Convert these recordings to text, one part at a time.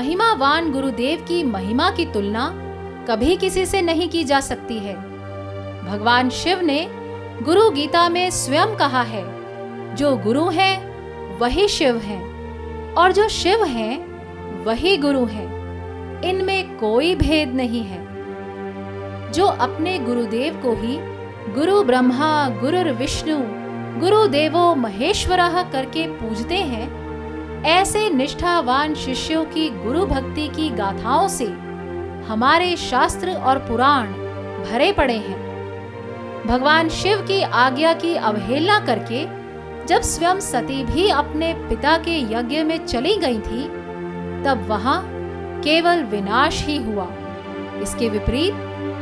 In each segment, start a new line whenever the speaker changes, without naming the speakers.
महिमावान गुरुदेव की महिमा की तुलना कभी किसी से नहीं की जा सकती है। भगवान शिव ने गुरु गीता में स्वयं कहा है, जो गुरु हैं वही शिव हैं और जो शिव हैं वही गुरु हैं। इनमें कोई भेद नहीं है। जो अपने गुरुदेव को ही गुरु ब्रह्मा गुरुर्विष्णु गुरुदेवो महेश्वरः करके पूजते हैं, ऐसे निष्ठावान शिष्यों की गुरु भक्ति की गाथाओं से हमारे शास्त्र और पुराण भरे पड़े हैं। भगवान शिव की आज्ञा की अवहेलना करके जब स्वयं सती भी अपने पिता के यज्ञ में चली गई थी, तब वहां केवल विनाश ही हुआ। इसके विपरीत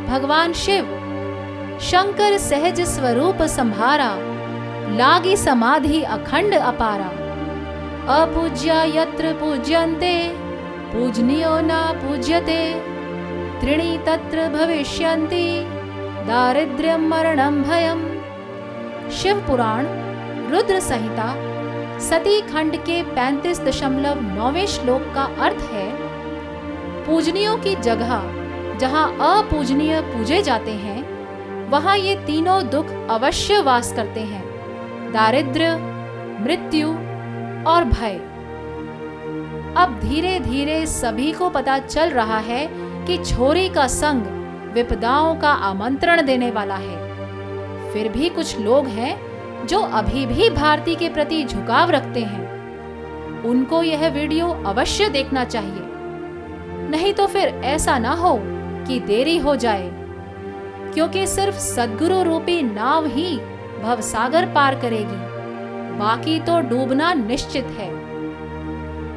भगवान शिव शंकर सहज स्वरूप संभारा, लागी समाधि अखंड अपारा। अपूज्या यत्र पूज्यन्ते पूजनीयो न पूज्यते, त्रीणि तत्र भविष्यन्ति दारिद्र्यं मरणं भयम्। शिव पुराण रुद्र संहिता सती खंड के 35.9वें श्लोक का अर्थ है, पूजनीयों की जगह जहां अपूजनीय पूजे जाते हैं, वहां ये तीनों दुख अवश्य वास करते हैं, दारिद्र्य, मृत्यु और भय। अब धीरे धीरे सभी को पता चल रहा है कि छोरी का संग विपदाओं का आमंत्रण देने वाला है। फिर भी कुछ लोग हैं जो अभी भी भारती के प्रति झुकाव रखते हैं। उनको यह वीडियो अवश्य देखना चाहिए, नहीं तो फिर ऐसा ना हो कि देरी हो जाए, क्योंकि सिर्फ सद्गुरु रूपी नाव ही भवसागर पार करेगी, बाकी तो डूबना निश्चित है।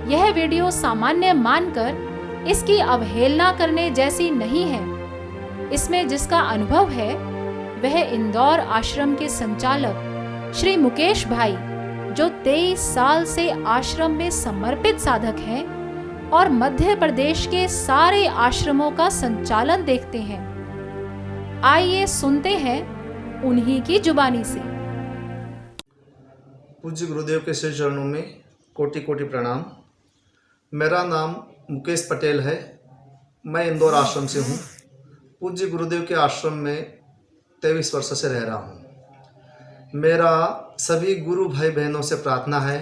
यह वीडियो सामान्य मानकर इसकी अवहेलना करने जैसी नहीं है। इसमें जिसका अनुभव है वह इंदौर आश्रम के संचालक श्री मुकेश भाई, जो 23 साल से आश्रम में समर्पित साधक हैं और मध्य प्रदेश के सारे आश्रमों का संचालन देखते हैं। आइए सुनते हैं उन्हीं की जुबानी से।
पूज्य गुरुदेव के श्री चरणों में कोटि कोटि प्रणाम। मेरा नाम मुकेश पटेल है। मैं इंदौर आश्रम से हूँ। पूज्य गुरुदेव के आश्रम में 23 वर्ष से रह रहा हूँ। मेरा सभी गुरु भाई बहनों से प्रार्थना है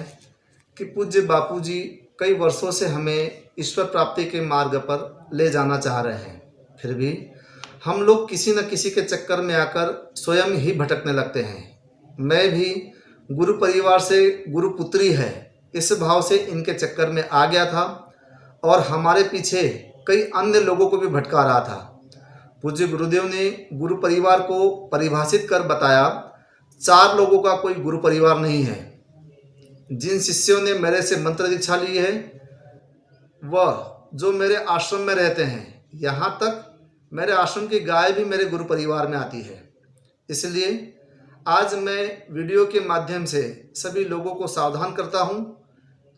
कि पूज्य बापूजी कई वर्षों से हमें ईश्वर प्राप्ति के मार्ग पर ले जाना चाह रहे हैं, फिर भी हम लोग किसी न किसी के चक्कर में आकर स्वयं ही भटकने लगते हैं। मैं भी गुरु परिवार से गुरु पुत्री है इस भाव से इनके चक्कर में आ गया था और हमारे पीछे कई अन्य लोगों को भी भटका रहा था। पूज्य गुरुदेव ने गुरु परिवार को परिभाषित कर बताया, 4 लोगों का कोई गुरु परिवार नहीं है। जिन शिष्यों ने मेरे से मंत्र दीक्षा ली है वह जो मेरे आश्रम में रहते हैं, यहाँ तक मेरे आश्रम की गाय भी मेरे गुरु परिवार में आती है। इसलिए आज मैं वीडियो के माध्यम से सभी लोगों को सावधान करता हूँ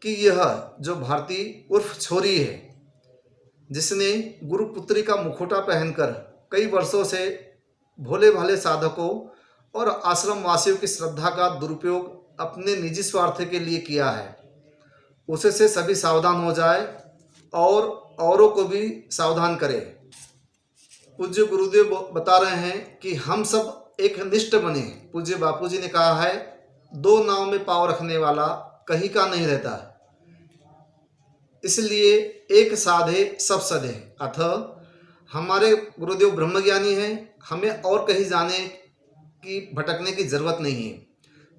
कि यह जो भारती उर्फ छोरी है, जिसने गुरु पुत्री का मुखौटा पहनकर कई वर्षों से भोले भाले साधकों और आश्रम वासियों की श्रद्धा का दुरुपयोग अपने निजी स्वार्थ के लिए किया है, उसे से सभी सावधान हो जाए और औरों को भी सावधान करें। पूज्य गुरुदेव बता रहे हैं कि हम सब एक निष्ठ बने। पूज्य बापूजी ने कहा है, 2 नाव में पाँव रखने वाला कहीं का नहीं रहता, इसलिए एक साधे सब सधे। अतः हमारे गुरुदेव ब्रह्मज्ञानी हैं, हमें और कहीं जाने की भटकने की जरूरत नहीं है।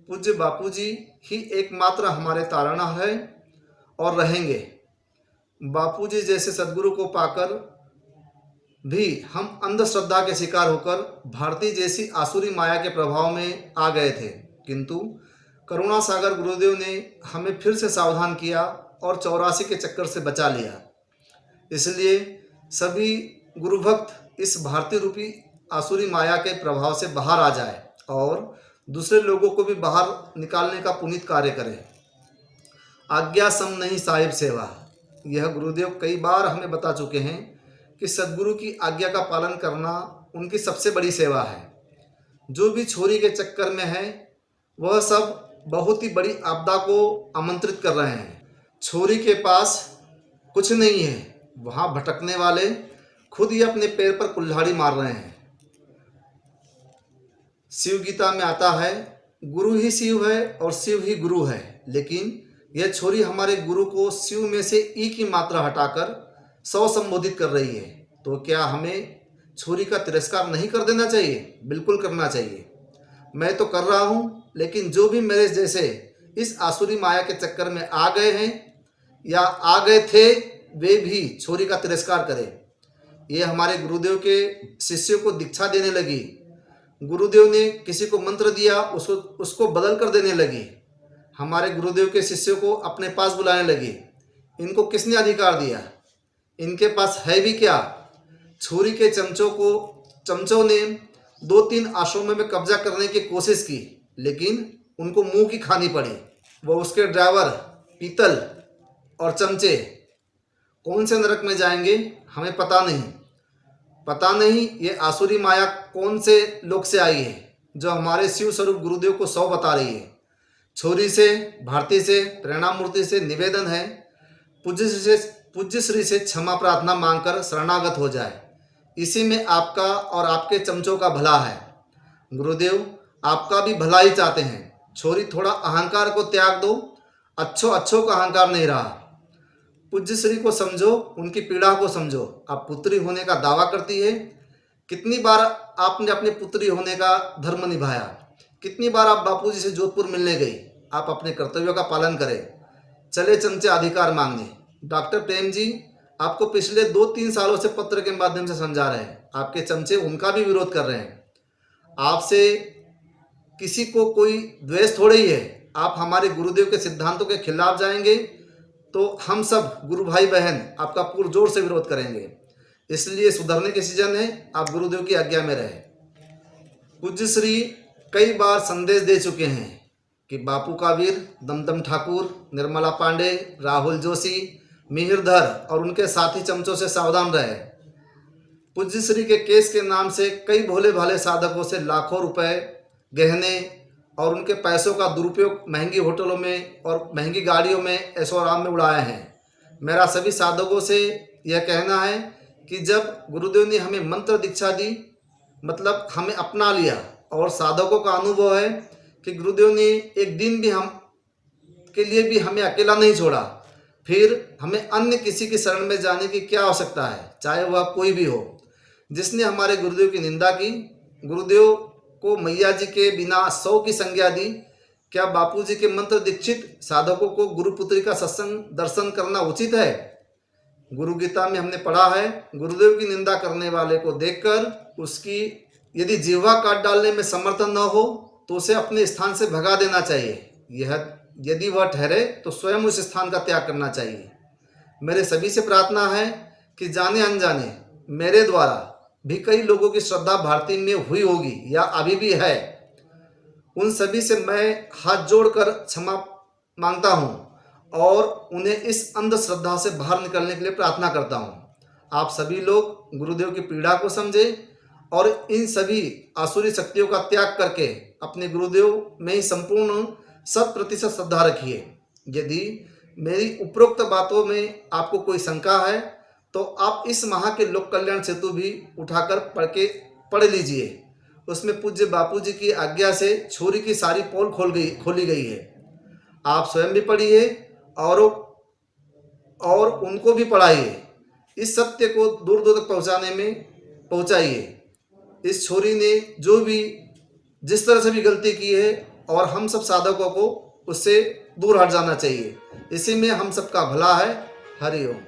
पूज्य बापूजी ही एकमात्र हमारे तारणहार है और रहेंगे। बापूजी जैसे सद्गुरु को पाकर भी हम अंधश्रद्धा के शिकार होकर भारती जैसी आसुरी माया के प्रभाव में आ गए थे, किंतु करुणा सागर गुरुदेव ने हमें फिर से सावधान किया और 84 के चक्कर से बचा लिया। इसलिए सभी गुरु भक्त इस भारतीय रूपी आसुरी माया के प्रभाव से बाहर आ जाए और दूसरे लोगों को भी बाहर निकालने का पुनीत कार्य करें। आज्ञा सम नहीं साहिब सेवा, यह गुरुदेव कई बार हमें बता चुके हैं कि सद्गुरु की आज्ञा का पालन करना उनकी सबसे बड़ी सेवा है। जो भी छोरी के चक्कर में है वह सब बहुत ही बड़ी आपदा को आमंत्रित कर रहे हैं। छोरी के पास कुछ नहीं है। वहाँ भटकने वाले खुद ही अपने पैर पर कुल्हाड़ी मार रहे हैं। शिव गीता में आता है, गुरु ही शिव है और शिव ही गुरु है। लेकिन यह छोरी हमारे गुरु को शिव में से ई की मात्रा हटाकर 100 संबोधित कर रही है। तो क्या हमें छोरी का तिरस्कार नहीं कर देना चाहिए? बिल्कुल करना चाहिए। मैं तो कर रहा हूँ, लेकिन जो भी मेरे जैसे इस आसुरी माया के चक्कर में आ गए हैं या आ गए थे, वे भी छोरी का तिरस्कार करें। ये हमारे गुरुदेव के शिष्यों को दीक्षा देने लगी। गुरुदेव ने किसी को मंत्र दिया, उसको बदल कर देने लगी। हमारे गुरुदेव के शिष्यों को अपने पास बुलाने लगी। इनको किसने अधिकार दिया? इनके पास है भी क्या? छुरी के चमचों ने 2-3 आश्रमों में कब्जा करने की कोशिश की, लेकिन उनको मुंह की खानी पड़ी। वो उसके ड्राइवर, पीतल और चमचे कौन से नरक में जाएंगे हमें पता नहीं ये आसुरी माया कौन से लोक से आई है, जो हमारे शिव स्वरूप गुरुदेव को 100 बता रही है। छोरी से, भारती से, प्रेरणा मूर्ति से निवेदन है, पूज्य श्री से क्षमा प्रार्थना मांगकर शरणागत हो जाए। इसी में आपका और आपके चमचों का भला है। गुरुदेव आपका भी भला ही चाहते हैं। छोरी, थोड़ा अहंकार को त्याग दो। अच्छों का अहंकार नहीं रहा। पूज्य श्री को समझो, उनकी पीड़ा को समझो। आप पुत्री होने का दावा करती है। कितनी बार आपने अपनी पुत्री होने का धर्म निभाया? कितनी बार आप बापूजी से जोधपुर मिलने गई? आप अपने कर्तव्यों का पालन करें। चले चमचे अधिकार मांगने। डॉक्टर प्रेम जी आपको पिछले 2-3 सालों से पत्र के माध्यम से समझा रहे हैं। आपके चमचे उनका भी विरोध कर रहे हैं। आपसे किसी को कोई द्वेष थोड़ा ही है। आप हमारे गुरुदेव के सिद्धांतों के खिलाफ जाएंगे तो हम सब गुरु भाई बहन आपका पुरजोर से विरोध करेंगे। इसलिए सुधरने के सीजन है, आप गुरुदेव की आज्ञा में रहे। पूज्य श्री कई बार संदेश दे चुके हैं कि बापू कावीर, दमदम ठाकुर, निर्मला पांडे, राहुल जोशी, मिहिरधर और उनके साथी चमचों से सावधान रहे। पूज्य श्री के केस के नाम से कई भोले भाले साधकों से लाखों रुपए, गहने और उनके पैसों का दुरुपयोग महंगी होटलों में और महंगी गाड़ियों में ऐशो आराम में उड़ाए हैं। मेरा सभी साधकों से यह कहना है कि जब गुरुदेव ने हमें मंत्र दीक्षा दी, मतलब हमें अपना लिया, और साधकों का अनुभव है कि गुरुदेव ने एक दिन भी हम के लिए भी हमें अकेला नहीं छोड़ा, फिर हमें अन्य किसी की शरण में जाने की क्या आवश्यकता है, चाहे वह कोई भी हो। जिसने हमारे गुरुदेव की निंदा की, गुरुदेव को मैया जी के बिना 100 की संज्ञा दी, क्या बापूजी के मंत्र दीक्षित साधकों को गुरुपुत्री का सत्संग दर्शन करना उचित है? गुरु गीता में हमने पढ़ा है, गुरुदेव की निंदा करने वाले को देखकर उसकी यदि जिह्वा काट डालने में समर्थन न हो तो उसे अपने स्थान से भगा देना चाहिए। यह यदि वह ठहरे तो स्वयं उस स्थान का त्याग करना चाहिए। मेरे सभी से प्रार्थना है कि जाने अनजाने मेरे द्वारा भी कई लोगों की श्रद्धा भारती में हुई होगी या अभी भी है। उन सभी से मैं हाथ जोड़कर क्षमा मांगता हूँ और उन्हें इस अंधश्रद्धा से बाहर निकलने के लिए प्रार्थना करता हूँ। आप सभी लोग गुरुदेव की पीड़ा को समझे और इन सभी आसुरी शक्तियों का त्याग करके अपने गुरुदेव में ही संपूर्ण 100% श्रद्धा रखिए। यदि मेरी उपरोक्त बातों में आपको कोई शंका है तो आप इस माह के लोक कल्याण सेतु भी उठाकर पढ़ लीजिए। उसमें पूज्य बापूजी की आज्ञा से छोरी की सारी पोल खोली गई है। आप स्वयं भी पढ़िए और उनको भी पढ़ाइए। इस सत्य को दूर दूर तक पहुंचाइए। इस छोरी ने जो भी जिस तरह से भी गलती की है और हम सब साधकों को उससे दूर हट जाना चाहिए। इसी में हम सबका भला है। हरि ओम।